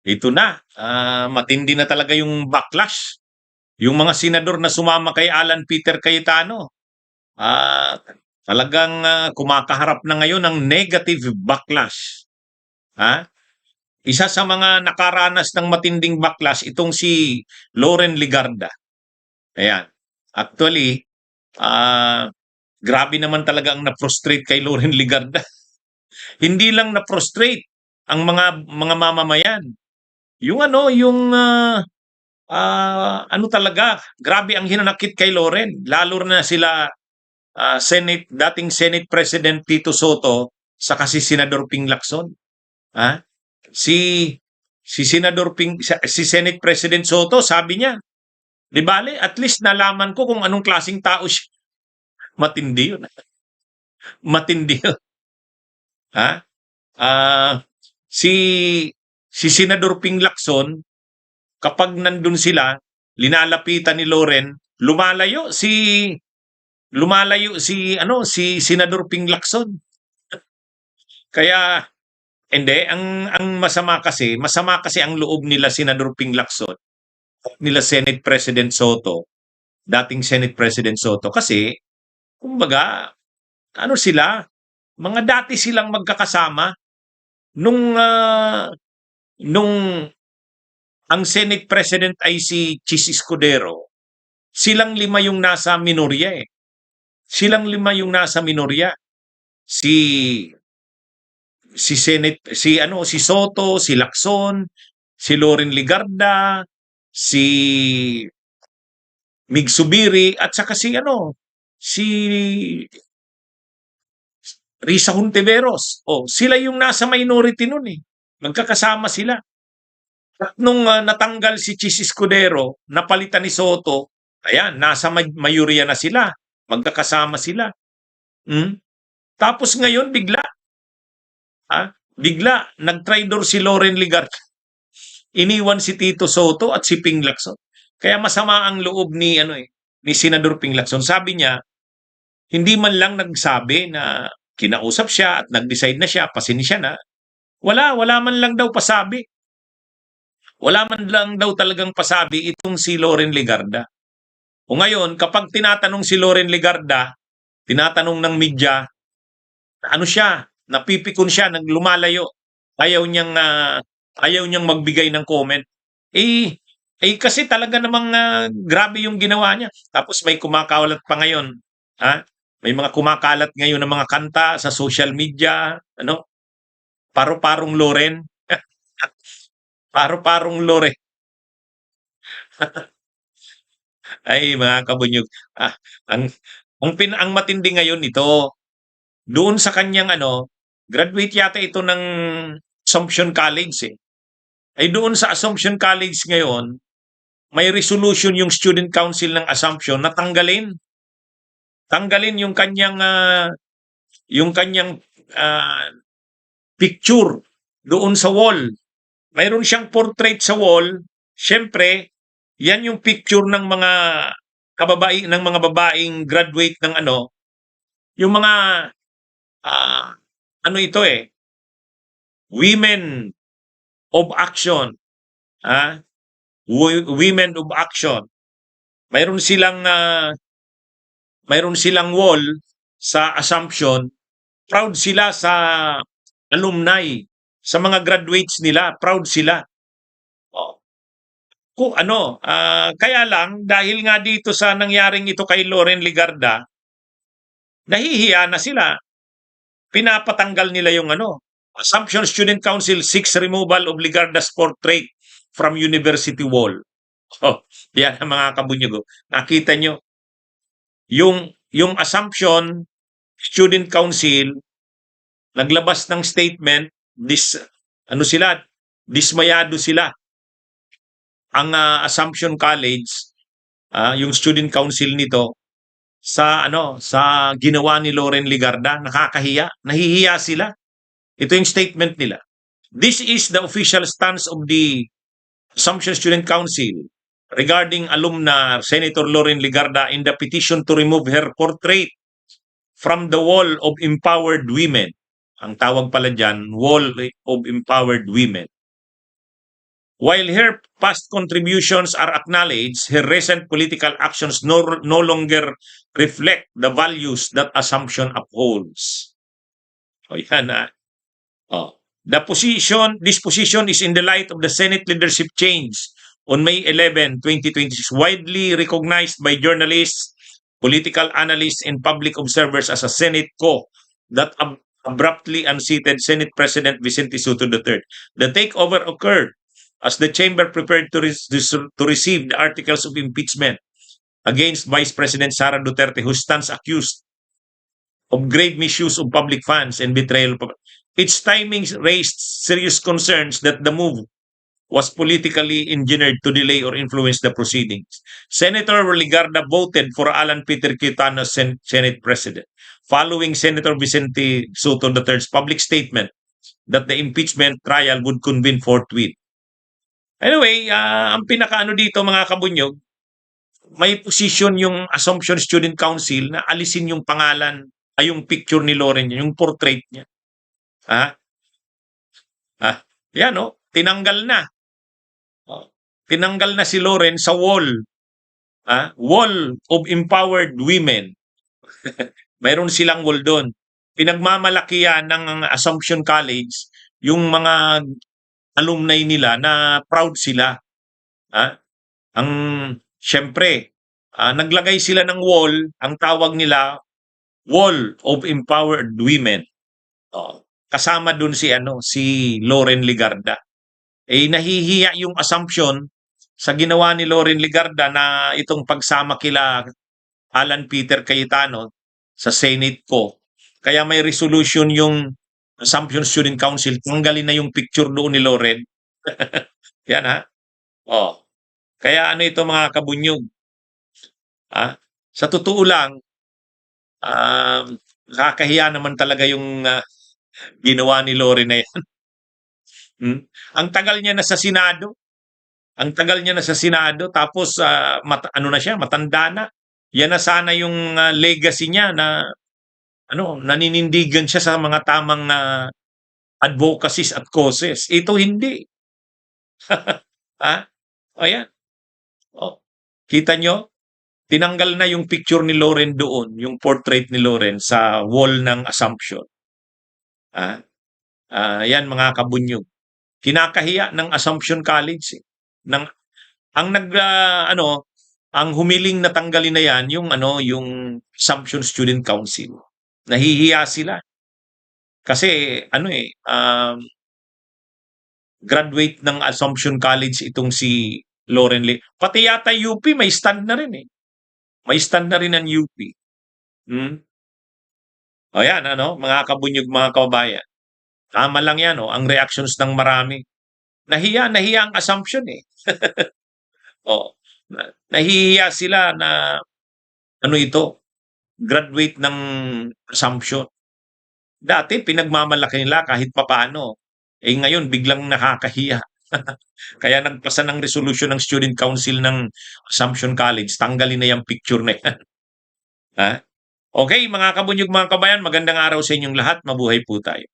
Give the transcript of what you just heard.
ito na, matindi na talaga yung backlash. Yung mga senador na sumama kay Alan Peter Cayetano, talagang kumakaharap na ngayon ng negative backlash. Ha? Isa sa mga nakaranas ng matinding backlash itong si Loren Ligarda. Ayan. Actually, grabe naman talaga ang na-frustrate kay Loren Ligarda. Hindi lang na-frustrate ang mga mamamayan. Yung ano, yung ano talaga, grabe ang hinanakit kay Loren. Lalo na sila dating Senate President Tito Soto saka si Senador Ping Lacson. Ha? Si si Senate President Soto, sabi niya, di bale, at least nalaman ko kung anong klaseng tao siya. Matindi yun. Matindi yun. Ha? Ah, si Senador Ping Lacson, kapag nandun sila, linalapitan ni Loren, lumalayo si Senador Ping Lacson. Kaya hindi masama kasi ang loob nila Senador Ping Lacson, nila Senate President Soto, dating Senate President Soto kasi kumbaga ano sila, mga dati silang magkakasama nung ang Senate President ay si Chis Escudero. Silang lima yung nasa minorya eh. Silang lima yung nasa minorya. Si si Soto, si Lacson, si Loren Ligarda, si Mig Subiri at saka si Risa Hontiveros. Oh, sila yung nasa minority nun eh. Magkakasama sila. At nung natanggal si Chis Escudero, napalitan ni Soto, ayan, nasa mayorya na sila. Magkakasama sila. Hmm? Tapos ngayon, bigla, nag-traitor si Loren Ligarda. Iniwan si Tito Soto at si Ping Lacson. Kaya masama ang loob ni Senador Ping Lacson. Sabi niya, hindi man lang nagsabi na kinausap siya at nag-decide na siya, pasensya na. Wala man lang daw pasabi. Wala man lang daw talagang pasabi itong si Loren Ligarda. O ngayon, kapag tinatanong si Loren Ligarda, tinatanong ng media, ano siya, napipikon siya, naglumalayo. Ayaw niyang magbigay ng comment. Kasi talaga namang grabe yung ginawa niya. Tapos may kumakalat pa ngayon. Ha? May mga kumakalat ngayon ng mga kanta sa social media. Ano? Paro-parong Loren. Paro-parong Loren. Ay, mga kabunyog. Ah, ang, ang matindi ngayon ito, doon sa kanyang graduate yata ito ng Assumption College eh. Ay doon sa Assumption College ngayon, may resolution yung Student Council ng Assumption na tanggalin yung kanyang ah, picture doon sa wall. Mayroon siyang portrait sa wall. Siyempre, yan yung picture ng mga babaeng graduate ng yung mga ah, ano ito eh, women of action, ah, women of action. Mayroon silang wall sa Assumption. Proud sila sa alumni, sa mga graduates nila, proud sila. Oh. Kaya lang dahil nga dito sa nangyaring ito kay Loren Ligarda, nahihiya na sila. Pinapatanggal nila yung Assumption Student Council seeks removal of Ligarda's portrait from university wall. Oh, yan ang mga kabunyog. Nakita nyo, yung Assumption Student Council naglabas ng statement, dismayado sila. Ang Assumption College, yung student council nito sa ginawa ni Loren Ligarda, nakakahiya, nahihiya sila. Ito yung statement nila. This is the official stance of the Assumption Student Council regarding alumna Senator Loren Ligarda in the petition to remove her portrait from the wall of empowered women. Ang tawag pala dyan, wall of empowered women. While her past contributions are acknowledged, her recent political actions no longer reflect the values that assumption upholds. O yan ha. Oh. This position is in the light of the Senate leadership change on May 11, 2026, widely recognized by journalists, political analysts, and public observers as a Senate coup that abruptly unseated Senate President Vicente Soto III. The takeover occurred as the chamber prepared to receive the articles of impeachment against Vice President Sara Duterte, who stands accused of grave misuse of public funds and betrayal. Its timing raised serious concerns that the move was politically engineered to delay or influence the proceedings. Senator Ligarda voted for Alan Peter Cayetano as Senate President, following Senator Vicente Soto III's public statement that the impeachment trial would convene forthwith. Anyway, ang pinakaano dito mga kabunyog, may position yung Assumption Student Council na alisin yung pangalan ay yung picture ni Loren, yung portrait niya. Yan tinanggal na. Tinanggal na si Loren sa wall. Wall of empowered women. Mayroon silang wall doon. Pinagmamalaki yan ng Assumption College yung mga alumni nila na proud sila. Ang syempre, naglagay sila ng wall, ang tawag nila Wall of Empowered Women. Kasama dun si Loren Ligarda. Nahihiya yung Assumption sa ginawa ni Loren Ligarda na itong pagsama kila Alan Peter Cayetano sa Senate ko. Kaya may resolution yung Assumption Student Council, tanggalin na yung picture doon ni Loren. Yan Kaya ito mga kabunyog. Sa totoo lang, nakakahiya naman talaga yung ginawa ni Loren na yan. Ang tagal niya na sa Senado. Tapos na siya, matanda na. Yan na sana yung legacy niya na naninindigan siya sa mga tamang advocacies at causes. Ito hindi. Ayan. Kita nyo? Tinanggal na yung picture ni Loren doon, yung portrait ni Loren sa wall ng Assumption. Yan mga kabunyog. Kinakahiya ng Assumption College. Ang humiling na tanggalin na yan yung Assumption Student Council. Nahihiya sila. Kasi graduate ng Assumption College itong si Loren Lee. Pati yata UP may stand na rin May stand na rin ang UP. Ayan, mga kabunyog, mga kababayan. Tama lang yan, ang reactions ng marami. Nahiya ang Assumption nahihiya sila na graduate ng Assumption. Dati pinagmamalaki nila kahit papaano. Ngayon biglang nakakahiya. Kaya nagpasa ng resolution ng Student Council ng Assumption College, tanggalin na yung picture na yan. Okay, mga kabunyog, mga kabayan, magandang araw sa inyong lahat. Mabuhay po tayo.